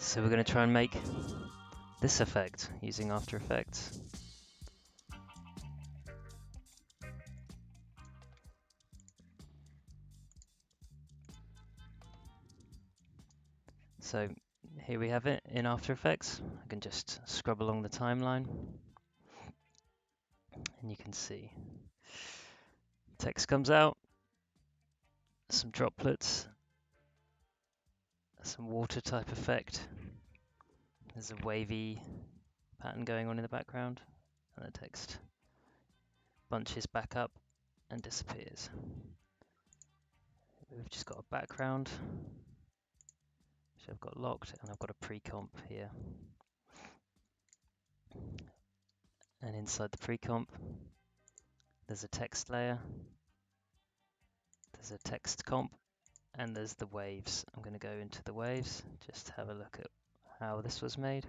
So we're going to try and make this effect using After Effects. So here we have it in After Effects. I can just scrub along the timeline and you can see text comes out, some droplets, some water type effect. There's a wavy pattern going on in the background, and the text bunches back up and disappears. We've just got a background, which I've got locked, and I've got a pre-comp here. And inside the pre-comp, there's a text layer, there's a text comp, and there's the waves. I'm going to go into the waves, just to have a look at how this was made.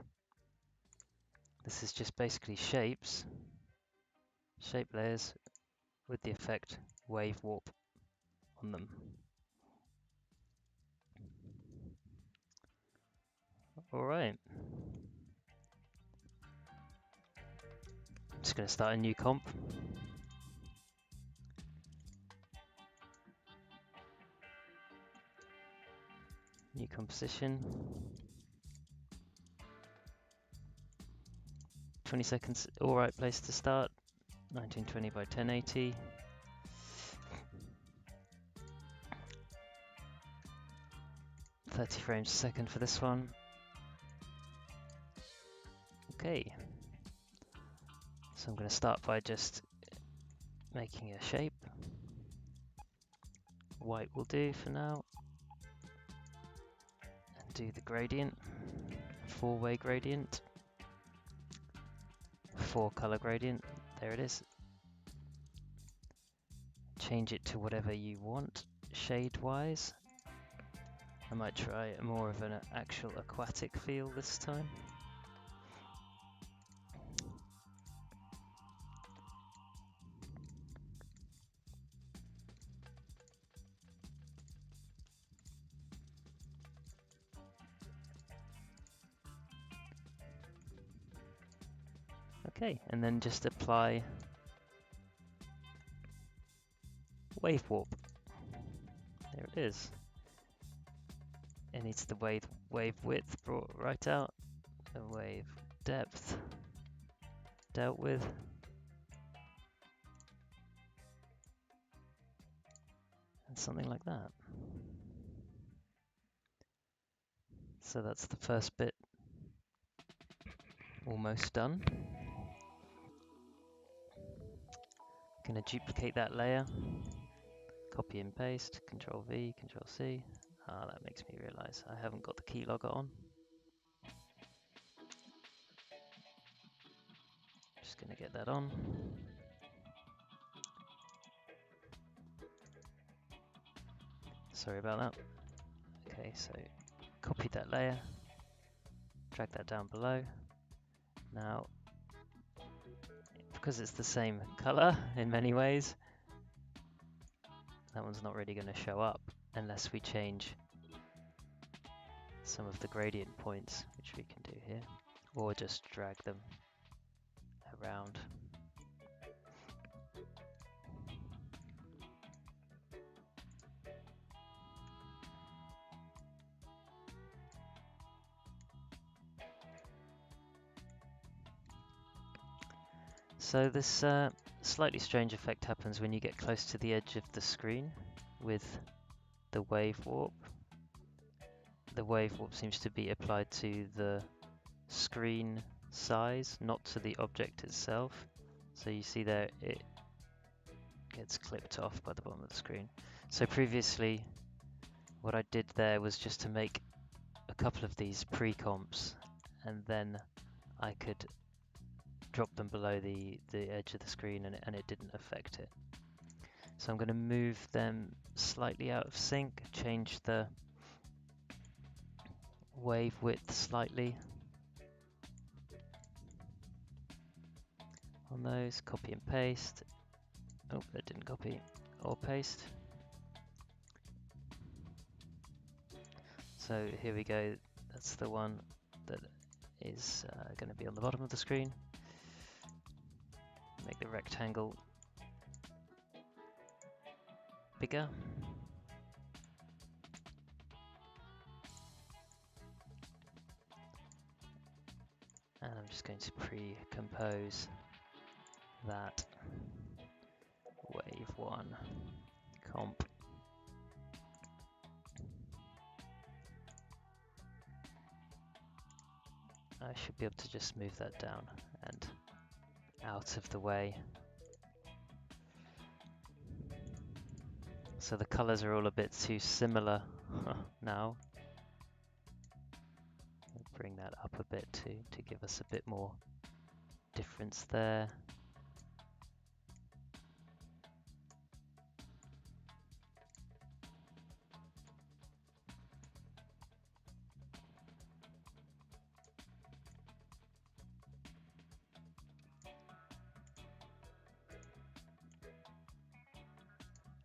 This is just basically shapes, shape layers with the effect wave warp on them. Alright. I'm just going to start a new comp. New composition. 20 seconds, alright place to start. 1920 by 1080. .30 frames a second for this one. Okay. So I'm going to start by just making a shape. White will do for now. And do the gradient. 4-way gradient. 4-color gradient. There it is. Change it to whatever you want, shade-wise. I might try more of an actual aquatic feel this time. Okay, and then just apply wave warp. There it is. It needs the wave width brought right out, the wave depth dealt with. And something like that. So that's the first bit almost done. Going to duplicate that layer, copy and paste, Control V, Control C. Ah, that makes me realize I haven't got the keylogger on. Just going to get that on. Sorry about that. Okay, so copy that layer, drag that down below. Now, because it's the same color in many ways, that one's not really going to show up unless we change some of the gradient points, which we can do here, or just drag them around. So this slightly strange effect happens when you get close to the edge of the screen with the wave warp. The wave warp seems to be applied to the screen size, not to the object itself. So you see there it gets clipped off by the bottom of the screen. So previously what I did there was just to make a couple of these pre-comps, and then I could drop them below the edge of the screen and it didn't affect it. So I'm going to move them slightly out of sync, change the wave width slightly on those, copy and paste. Oh, that didn't copy or paste. So here we go, That's the one that is going to be on the bottom of the screen. Make the rectangle bigger. And I'm just going to pre-compose that wave 1 comp. I should be able to just move that down and out of the way. So the colors are all a bit too similar now. I'll bring that up a bit to give us a bit more difference there.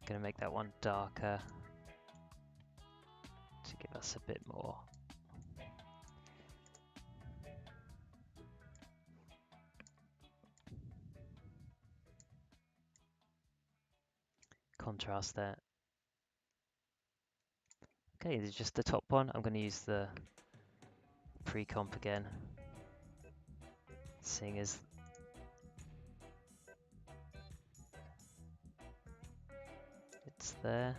Going to make that one darker to give us a bit more. Contrast there. Okay, this is just the top one. I'm going to use the pre-comp again, seeing as it's there.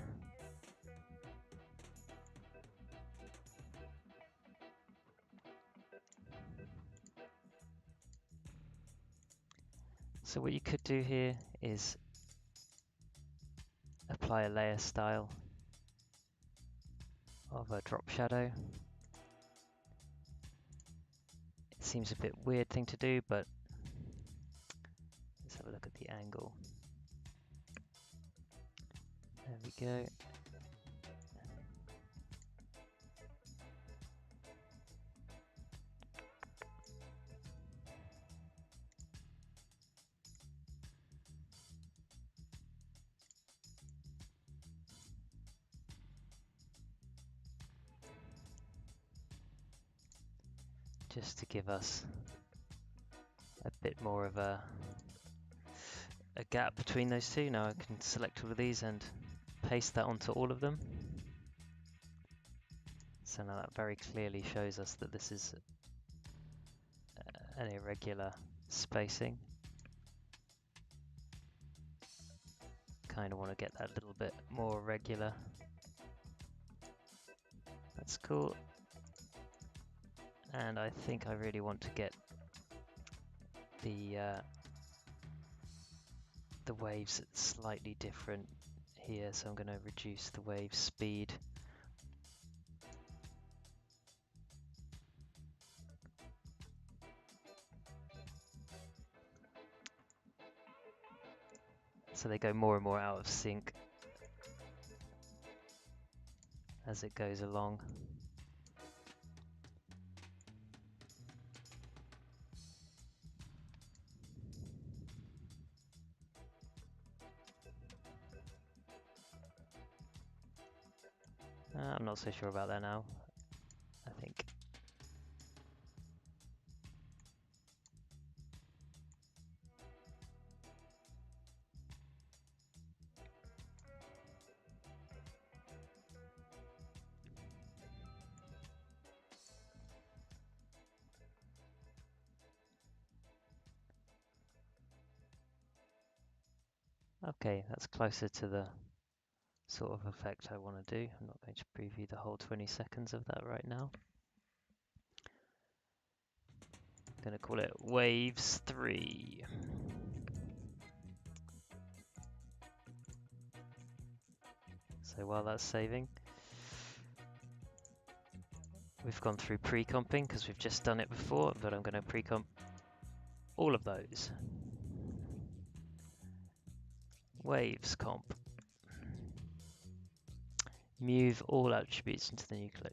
So what you could do here is apply a layer style of a drop shadow. It seems a bit weird thing to do, but let's have a look at the angle. There we go. Just to give us a bit more of a gap between those two. Now I can select all of these and paste that onto all of them. So now that very clearly shows us that this is an irregular spacing. Kind of want to get that a little bit more regular. That's cool. And I think I really want to get the waves slightly different here, so I'm going to reduce the wave speed. So they go more and more out of sync as it goes along. I'm not so sure about that now, I think. Okay, that's closer to the sort of effect I want to do. I'm not going to preview the whole 20 seconds of that right now. I'm going to call it Waves 3. So while that's saving, we've gone through pre-comping because we've just done it before, but I'm going to pre-comp all of those. Waves comp. Move all attributes into the nuclear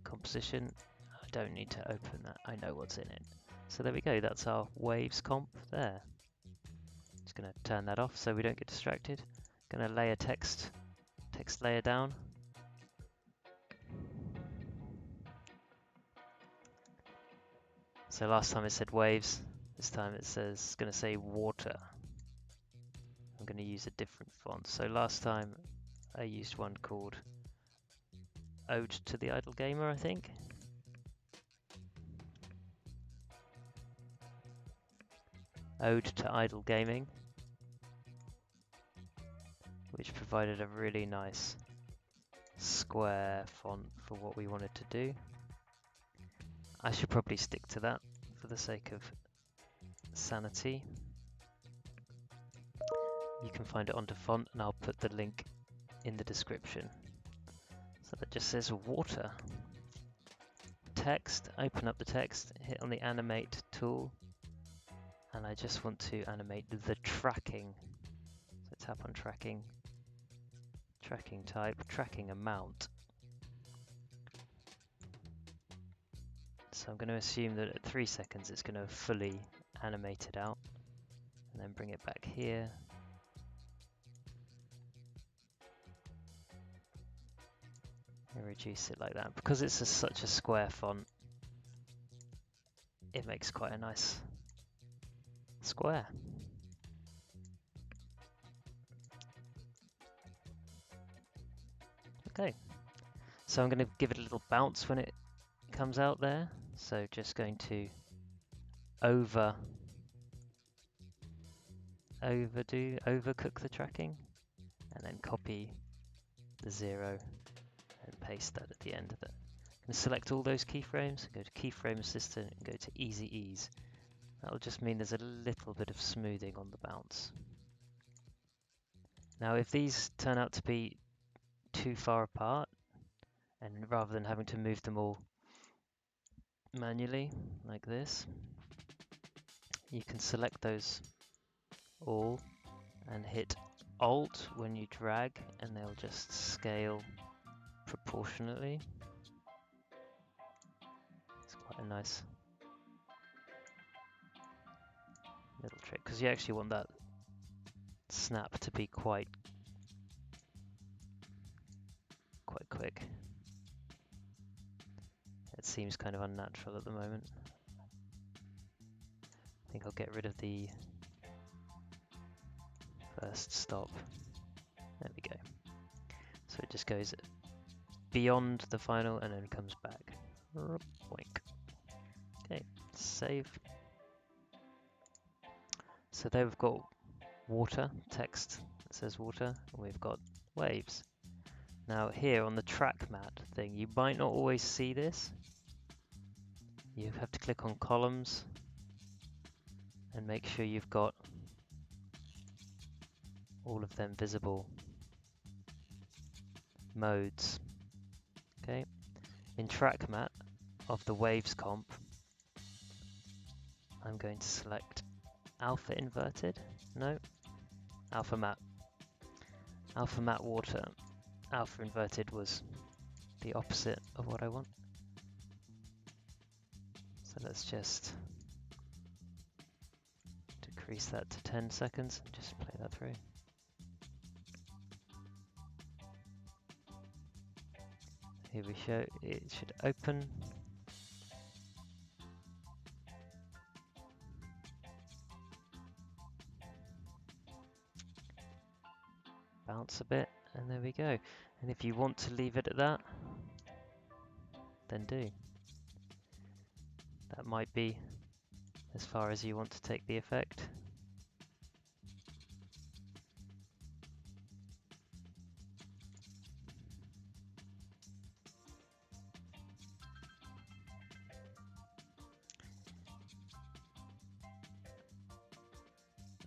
composition. I don't need to open that, I know what's in it. So there we go, that's our waves comp there. Just going to turn that off so we don't get distracted. Going to layer text layer down. So last time it said waves, this time it's going to say water. I'm going to use a different font. So last time I used one called Ode to the Idle Gamer, I think. Ode to Idle Gaming, which provided a really nice square font for what we wanted to do. I should probably stick to that for the sake of sanity. You can find it under font, and I'll put the link in the description. So that just says water. Text, open up the text, hit on the animate tool, and I just want to animate the tracking. So tap on tracking, tracking type, tracking amount. So I'm going to assume that at 3 seconds it's going to fully animate it out, and then bring it back here. And reduce it like that. Because it's such a square font, it makes quite a nice square. Okay, so I'm going to give it a little bounce when it comes out there. So just going to overcook the tracking, and then copy the 0 and paste that at the end of it. I'm going to select all those keyframes, go to Keyframe Assistant, and go to Easy Ease. That'll just mean there's a little bit of smoothing on the bounce. Now if these turn out to be too far apart, and rather than having to move them all manually like this, you can select those all and hit Alt when you drag, and they'll just scale proportionately. It's quite a nice little trick, because you actually want that snap to be quite quick. It seems kind of unnatural at the moment. I think I'll get rid of the first stop. There we go. So it just goes beyond the final and then comes back. Boink. Okay, save. So there we've got water, text that says water, and we've got waves. Now here on the track mat thing, you might not always see this. You have to click on columns and make sure you've got all of them visible. Modes. Okay. In track mat of the waves comp, I'm going to select alpha inverted. No. Alpha matte. Alpha matte water. Alpha inverted was the opposite of what I want. So let's just decrease that to 10 seconds and just play that through. Here we show it should open. Bounce a bit, and there we go. And if you want to leave it at that, then do. That might be as far as you want to take the effect.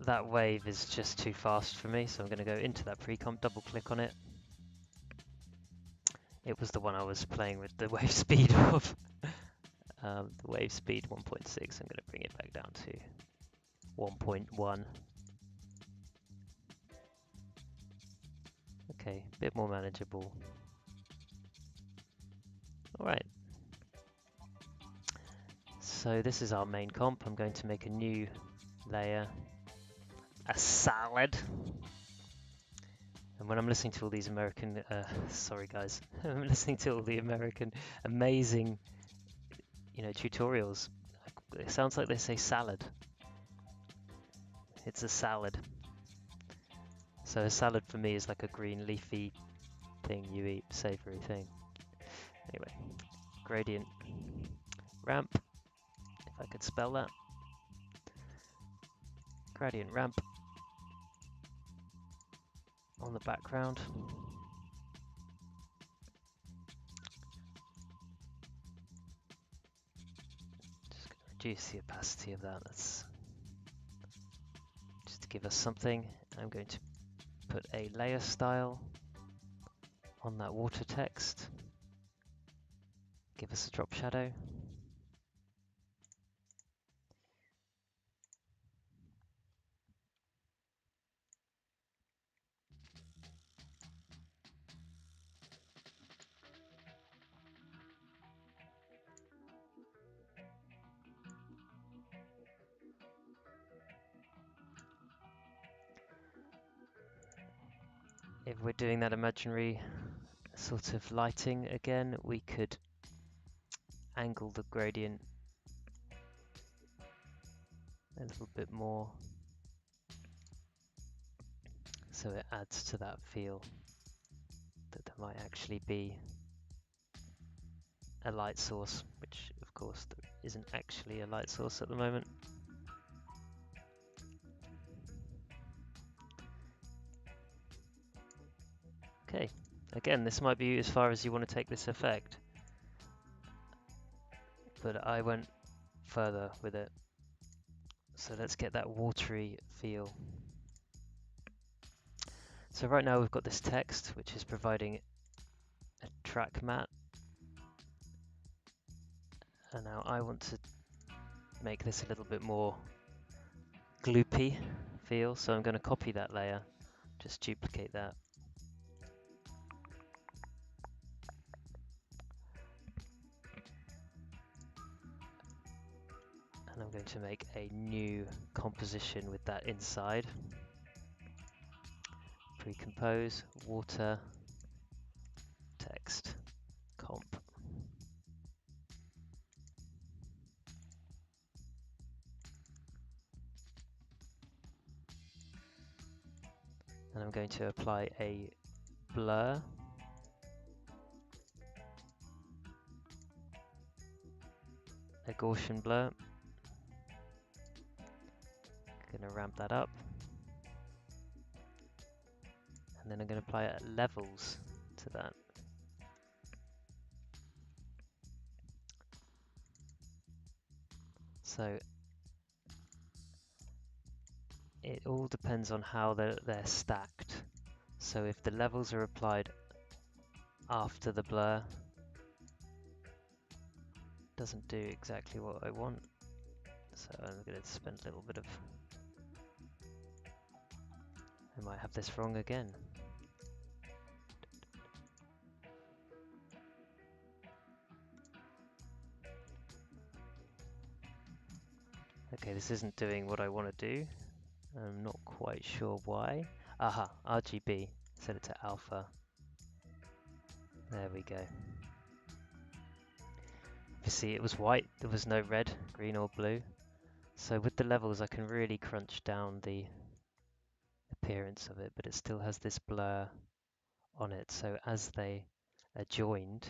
That wave is just too fast for me, so I'm going to go into that pre-comp, double click on it. It was the one I was playing with the wave speed of. The wave speed 1.6, I'm going to bring it back down to 1.1. Okay, a bit more manageable. Alright. So this is our main comp. I'm going to make a new layer, a salad. And when I'm listening to all these American, sorry guys, I'm listening to all the American amazing, tutorials. It sounds like they say salad. It's a salad. So a salad for me is like a green leafy thing you eat, savoury thing. Anyway, gradient ramp, if I could spell that. Gradient ramp on the background. Just going to reduce the opacity of that. That's just to give us something. I'm going to put a layer style on that water text. Give us a drop shadow. If we're doing that imaginary sort of lighting again, we could angle the gradient a little bit more so it adds to that feel that there might actually be a light source, which of course there isn't actually a light source at the moment. Okay, again, this might be as far as you want to take this effect, but I went further with it. So let's get that watery feel. So right now we've got this text which is providing a track matte, and now I want to make this a little bit more gloopy feel, so I'm going to copy that layer, just duplicate that. And I'm going to make a new composition with that inside. Pre-compose, water, text, comp. And I'm going to apply a blur. A Gaussian blur. Going to ramp that up. And then I'm going to apply levels to that. So it all depends on how they're stacked. So if the levels are applied after the blur, it doesn't do exactly what I want. So I'm going to spend a little bit of... I might have this wrong again. Okay, this isn't doing what I want to do. I'm not quite sure why. Aha, RGB. Set it to alpha. There we go. You see, it was white. There was no red, green or blue. So with the levels, I can really crunch down the appearance of it, but it still has this blur on it. So as they are joined,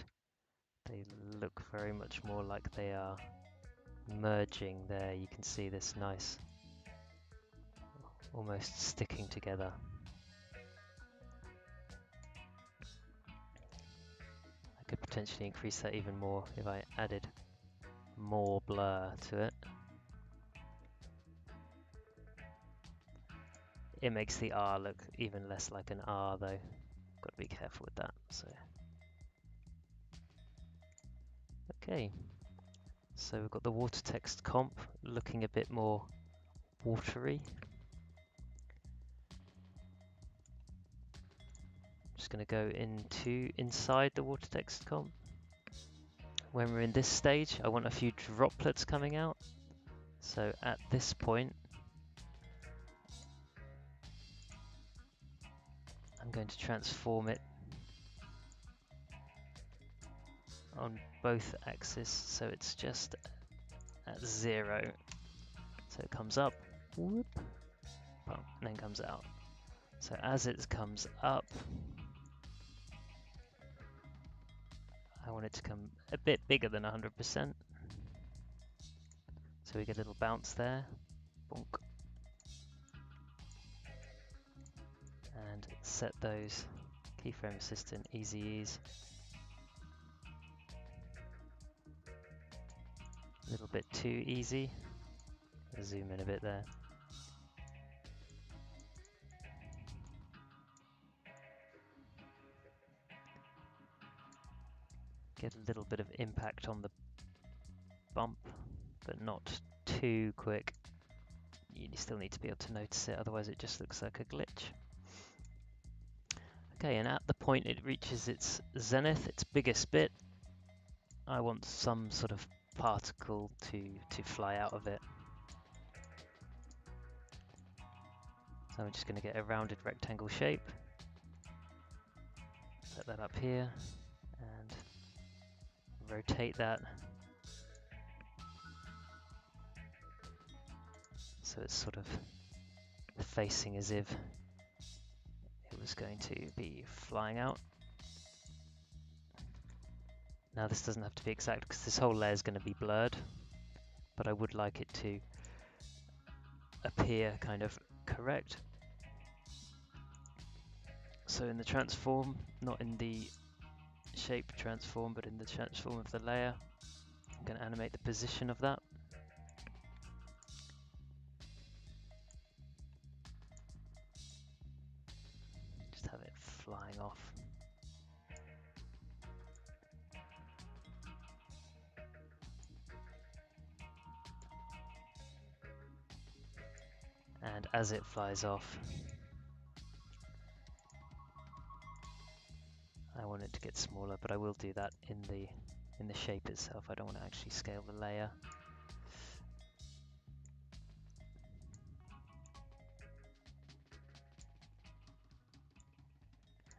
they look very much more like they are merging there. You can see this nice, almost sticking together. I could potentially increase that even more if I added more blur to it. It makes the R look even less like an R though. Got to be careful with that. So, okay. So we've got the water text comp looking a bit more watery. Just going to go inside the water text comp. When we're in this stage, I want a few droplets coming out. So at this point, I'm going to transform it on both axes, so it's just at 0. So it comes up, whoop, and then comes out. So as it comes up, I want it to come a bit bigger than 100%. So we get a little bounce there, bonk. And set those keyframe assistant easy ease. A little bit too easy. Zoom in a bit there. Get a little bit of impact on the bump, but not too quick. You still need to be able to notice it, otherwise it just looks like a glitch. Okay, and at the point it reaches its zenith, its biggest bit, I want some sort of particle to fly out of it. So I'm just going to get a rounded rectangle shape, set that up here, and rotate that so it's sort of facing as if it was going to be flying out. Now this doesn't have to be exact because this whole layer is going to be blurred, but I would like it to appear kind of correct. So in the transform, not in the shape transform, but in the transform of the layer, I'm going to animate the position of that. Just have it flying off. And as it flies off, I want it to get smaller, but I will do that in the shape itself. I don't want to actually scale the layer.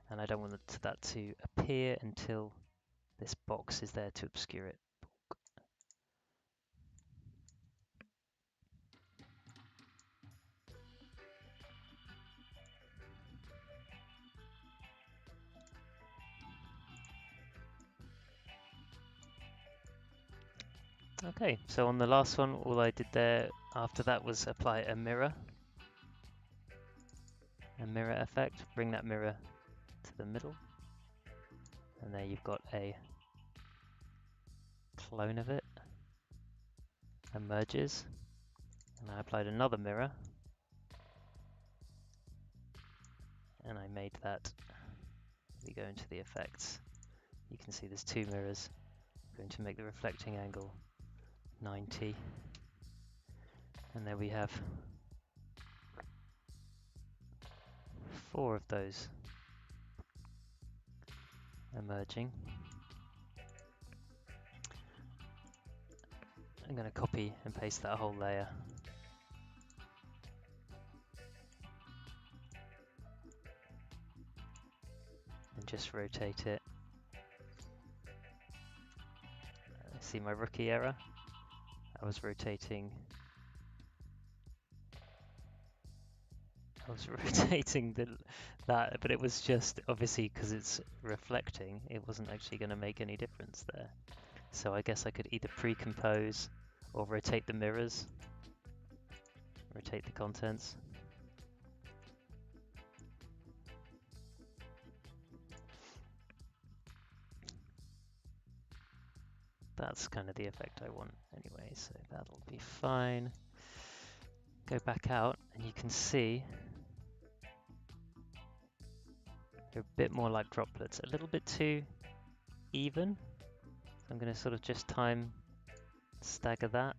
And I don't want that to appear until this box is there to obscure it. Okay, so on the last one, all I did there after that was apply a mirror effect, bring that mirror to the middle, and there you've got a clone of it, emerges, and I applied another mirror, and I made that, we go into the effects, you can see there's two mirrors, I'm going to make the reflecting angle 90, and there we have 4 of those emerging. I'm going to copy and paste that whole layer. And just rotate it. See my rookie error? I was rotating that, but it was just obviously because it's reflecting, it wasn't actually going to make any difference there. So I guess I could either pre-compose or rotate the mirrors, rotate the contents. That's kind of the effect I want anyway, so that'll be fine. Go back out and you can see they're a bit more like droplets, a little bit too even. So I'm going to sort of just time stagger that.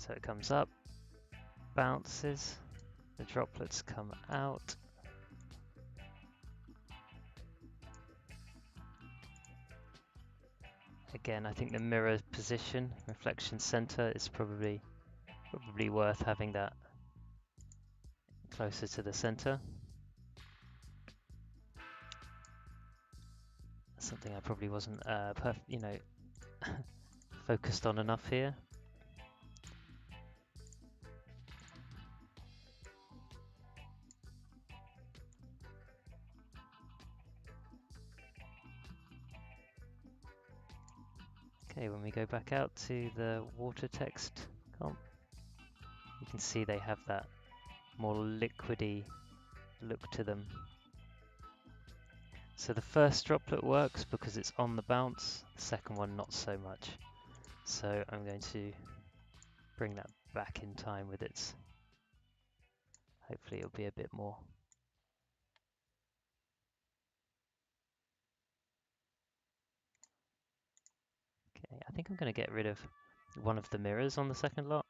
So it comes up, bounces, the droplets come out. Again, I think the mirror position, reflection center, is probably worth having that closer to the center. Something I probably wasn't focused on enough here. Okay, when we go back out to the water text comp, you can see they have that more liquidy look to them. So the first droplet works because it's on the bounce, the second one not so much. So I'm going to bring that back in time with its, hopefully it'll be a bit more. Okay, I think I'm going to get rid of one of the mirrors on the second lot.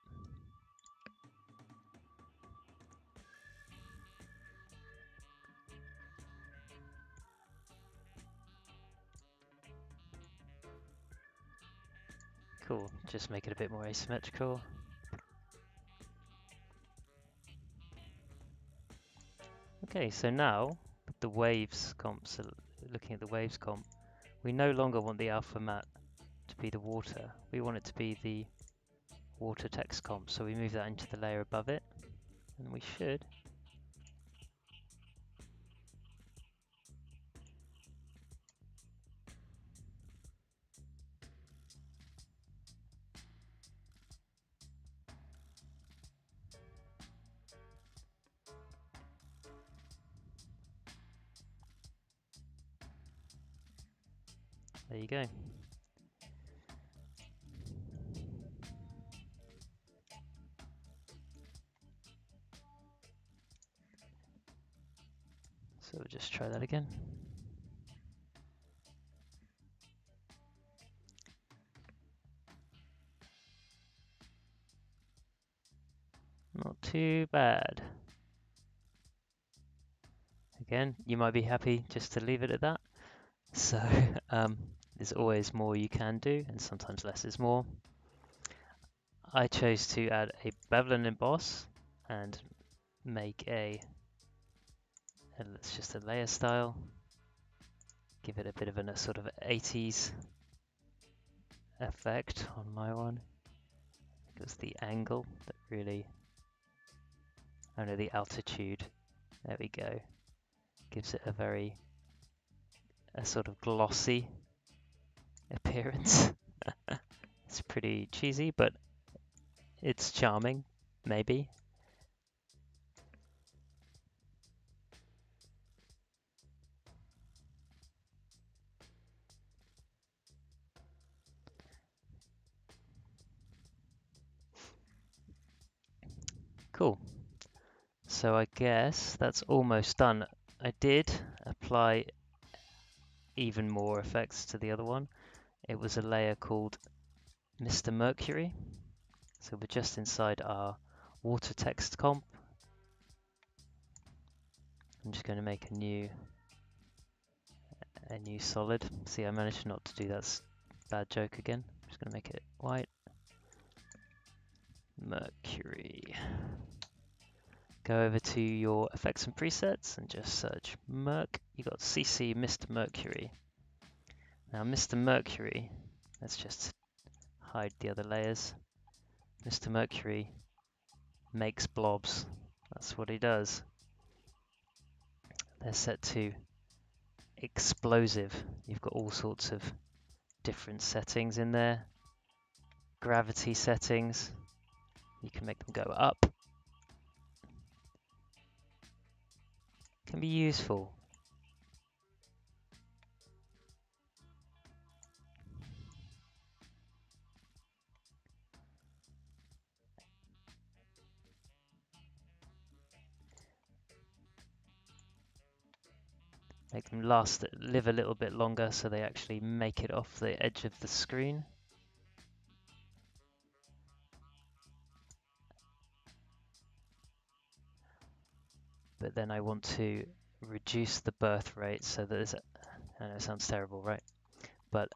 Cool, just make it a bit more asymmetrical. Okay, so now the waves comp, so looking at the waves comp, we no longer want the alpha matte to be the water. We want it to be the water text comp, so we move that into the layer above it, and we should. There you go. So we'll just try that again. Not too bad. Again, you might be happy just to leave it at that. So there's always more you can do, and sometimes less is more. I chose to add a bevel and emboss and make it's just a layer style. Give it a bit of a sort of 80s effect on my one. It was the angle that really, oh no, the altitude. There we go. Gives it a sort of glossy appearance. It's pretty cheesy, but it's charming, maybe. Cool. So I guess that's almost done. I did apply even more effects to the other one. It was a layer called Mr. Mercury. So we're just inside our water text comp. I'm just going to make a new solid. See, I managed not to do that bad joke again. I'm just going to make it white. Mercury. Go over to your effects and presets and just search Merc. You got CC Mr. Mercury. Now Mr. Mercury, let's just hide the other layers. Mr. Mercury makes blobs. That's what he does. They're set to explosive. You've got all sorts of different settings in there. Gravity settings. You can make them go up. Can be useful. Make them live a little bit longer so they actually make it off the edge of the screen. but then I want to reduce the birth rate so that there's, I know it sounds terrible, right? But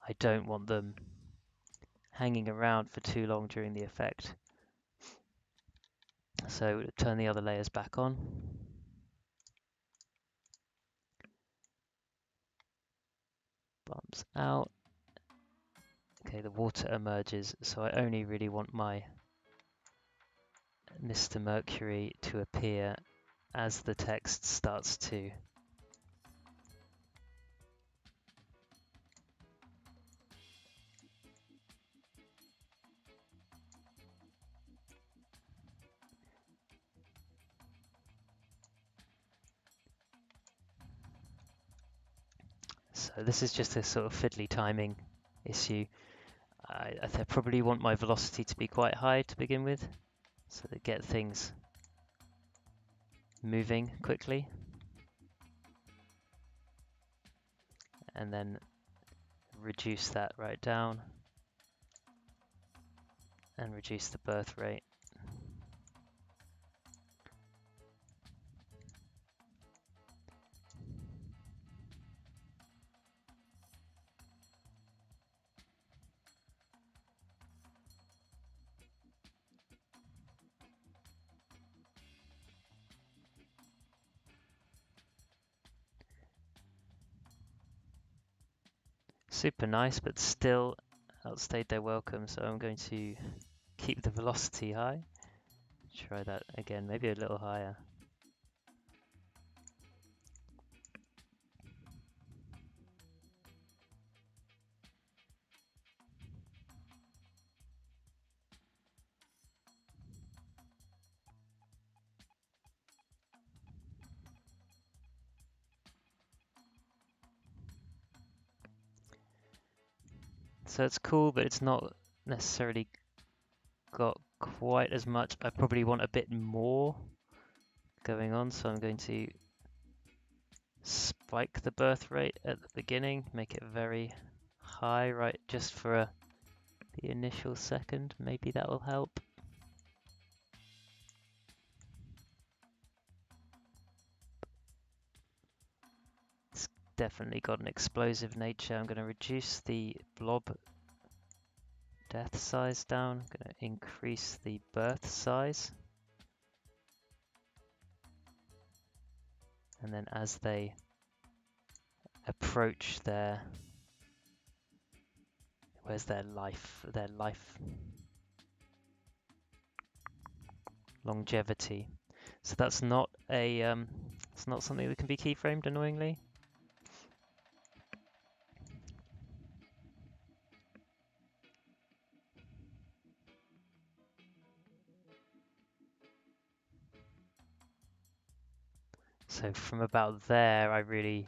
I don't want them hanging around for too long during the effect. So turn the other layers back on. Bumps out. Okay, the water emerges, so I only really want my Mr. Mercury to appear as the text starts to so this is just a sort of fiddly timing issue. I probably want my velocity to be quite high to begin with, so that get things moving quickly, and then reduce that right down and reduce the birth rate. Super nice, but still outstayed their welcome, so I'm going to keep the velocity high. Try that again, maybe a little higher. So it's cool, but it's not necessarily got quite as much. I probably want a bit more going on, so I'm going to spike the birth rate at the beginning, make it very high, right, just for the initial second. Maybe that will help. It's definitely got an explosive nature. I'm going to reduce the blob death size down. I'm going to increase the birth size. And then as they approach their, where's their life longevity. So that's not a, it's not something that can be keyframed, annoyingly. So from about there, I really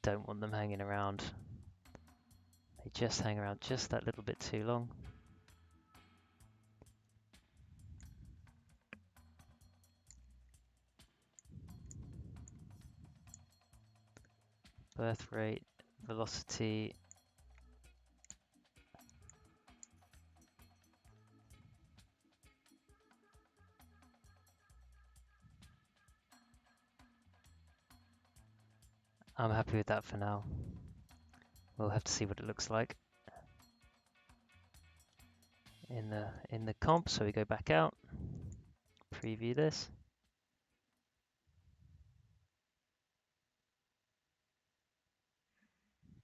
don't want them hanging around. They just hang around just that little bit too long. Birth rate, velocity. I'm happy with that for now. We'll have to see what it looks like in the comp. So we go back out, preview this.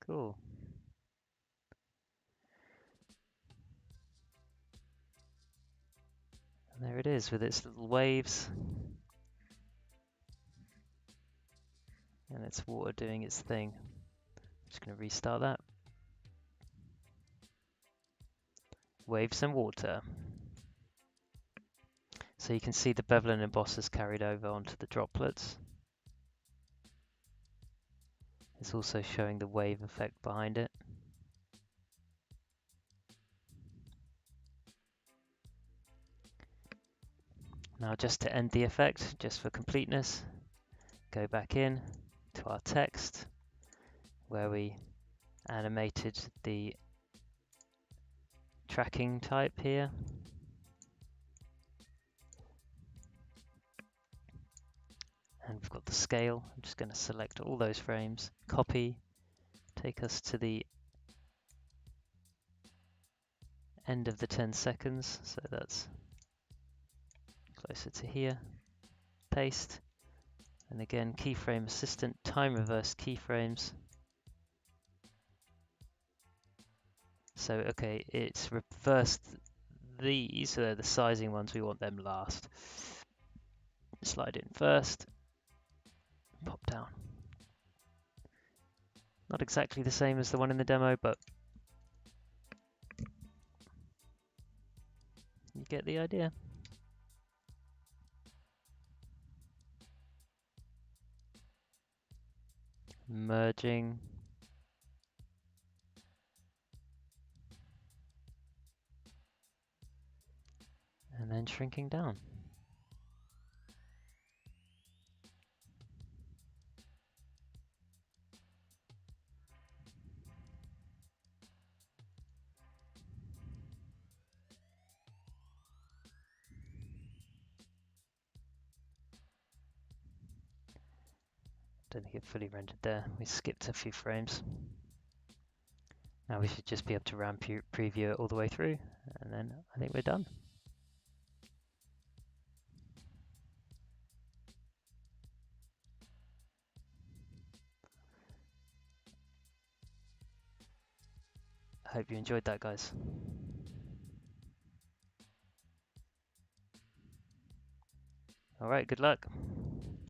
Cool. And there it is with its little waves. And it's water doing its thing. Just going to restart that. Waves and water. So you can see the bevel and emboss has carried over onto the droplets. It's also showing the wave effect behind it. Now just to end the effect, just for completeness, go back in to our text where we animated the tracking type here. And we've got the scale. I'm just going to select all those frames, copy, take us to the end of the 10 seconds, so that's closer to here, paste, and again keyframe assistant, time reverse keyframes. So okay, it's reversed these, so they're the sizing ones, we want them last. Slide in first, pop down. Not exactly the same as the one in the demo, but you get the idea. Merging. And then shrinking down. Don't think it fully rendered there. We skipped a few frames. Now we should just be able to preview it all the way through, and then I think we're done. I hope you enjoyed that, guys. All right, good luck.